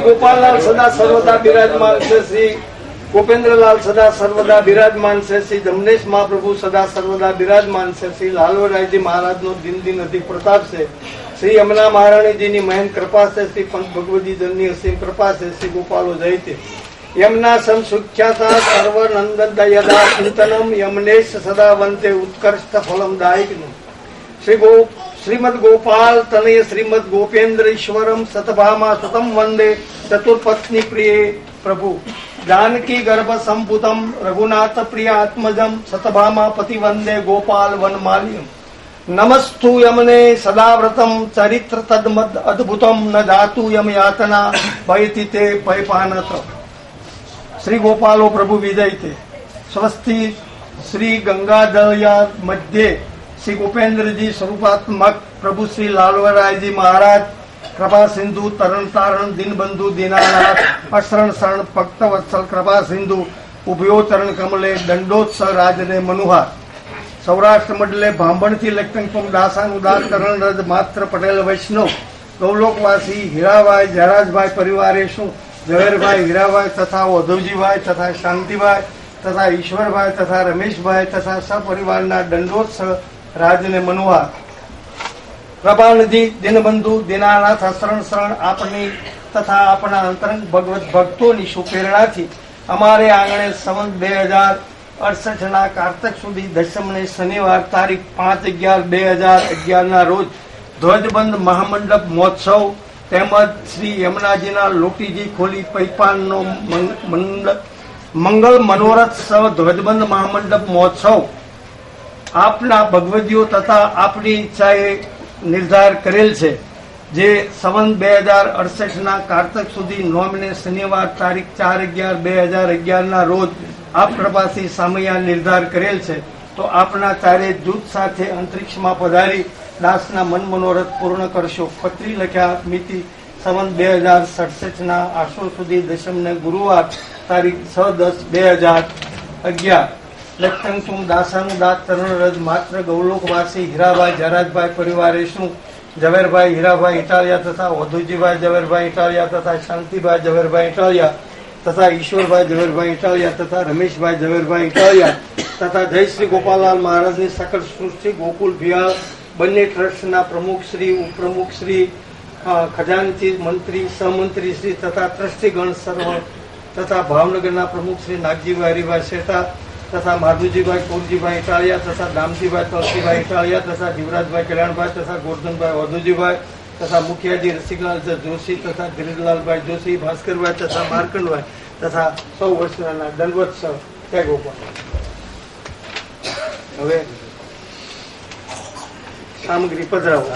गोपाललाल सदा सर्वदा विराजमान से, श्री गोपेंद्रलाल सदा सर्वदा विराजमान से, श्री जमनेश महाप्रभु सदा सर्वदा विराजमान से, श्री लालवराय जी महाराज नो दिन दिन अधिक प्रताप से, श्री यमुना महाराणी जी की महन कृपा से, श्री पंत भगवती जन असीम कृपा से, श्री गोपालो जयते यमुना सम सुख्याता सर्वनंदन दयदा चिंतनम यमुनेश सदा वंते उत्कर्ष फलम दायिकनु। श्रीमद गोपाल तनय श्रीमद गोपेन्द्र ईश्वरम सतभामा सुतम वंदे चतुर्पत्नी प्रिय प्रभु जानकी गर्भ संपुतम रघुनाथ प्रिय आत्मजम सतभामा पति वंदे गोपाल वनमाल्यम। नमस्तु यमने सदाव्रतम चरित्र तद्मद अद्भुतम न जातु यम यातना भयति ते भयपानत। श्री गोपालो प्रभु विजयते स्वस्ति श्री गंगादया मध्य श्री गोपेंद्र जी स्वरूपात्मक प्रभु श्री लालवराय जी महाराज कृपा सिंधु तरण तारण दीन बंधु दीनानाथ अशरण शरण भक्त वत्सल कृपा सिंधु उभयो चरण कमले दंडोत्सव राजने मनुहार। सौराष्ट्र मंडले भांबण थी लक्ष्मण दासानुदास करण रज मात्र पटेल वैष्णव गौलोकवासी हीराभाई जयराजभाई परिवारे शू ઝવેરભાઈ હીરાભાઈ તથા ઓધવજીભાઈ તથા શાંતિભાઈ તથા ઈશ્વરભાઈ તથા રમેશભાઈ તથા સપરિવારના દંડોત્સવ રાજને મનોહર। પ્રભાનજી દિનબંધુ દિનાનાથ શરણ શરણ આપની તથા આપણા અંતરંગ ભગવત ભક્તોની સુપ્રેરણાથી અમારે આંગણે સંવત 2068 કારતક સુધી દશમને શનિવાર તારીખ 5/11/2011 રોજ ધ્વજબંધ મહામંડપ મહોત્સવ તેમજ શ્રી યમુનાજીના લોટીજી ખોલી પૈપાનનો મંગલ મનોરથ સહ ધ્વજબંધ મહામંડપ મહોત્સવ આપના ભગવદીઓ તથા આપની ઈચ્છાએ નિર્ધાર કરેલ છે, જે સંવત 2068 કારતક સુધી નોમને શનિવાર તારીખ 4/11/2011 રોજ આપ પ્રભાસી સામૈયા નિર્ધાર કરેલ છે। તો આપના ચારે જૂથ સાથે અંતરિક્ષમાં પધારી દાસના મન મનોરથ પૂર્ણ કરશો। પત્રી લખ્યા મિતિ સંવત 2067 આસો સુધી દશમને ગુરુવાર તારીખ 6/10/2011 લક્ષણ દાસાનું દાત તરણ રજ માત્ર ગૌલોકવાસી હીરાભાઈ જયરાજભાઈ પરિવારે શું ઝવેરભાઈ હીરાભાઈ ઇટાલિયા તથા ઓધુજીભાઈ ઝવેરભાઈ ઇટાલિયા તથા શાંતિભાઈ ઝવેરભાઈ ઇટાલિયા तथा ईश्वरभाई झवेरभाई इटालिया तथा रमेशभाई झवेरभाई इटालिया तथा जय श्री गोपाललाल महाराज ने सकल सृष्टि गोकुल बिहार बन्ने ट्रस्ट प्रमुख श्री उपप्रमुख श्री खजानची मंत्री सहमंत्री श्री तथा ट्रस्टीगण सर्व तथा भावनगर प्रमुख श्री नागजीभाई हरिभाई सेठा तथा माधुजीभाई कोरजीभाई इटालिया तथा दामजीभाई तुलसीभाई इटालिया तथा जीवराजभाई कल्याणभाई तथा गोवर्धनभाई औधुजीभाई तथा मुखियाजी रसिकलाल जोशी तथा गिरिलालभाई जोशी भास्करभाई तथा मार्कंडभाई तथा 100 वर्षना दंडवत्सव। जय गोपाल। હવે સામગ્રી પધરાવો।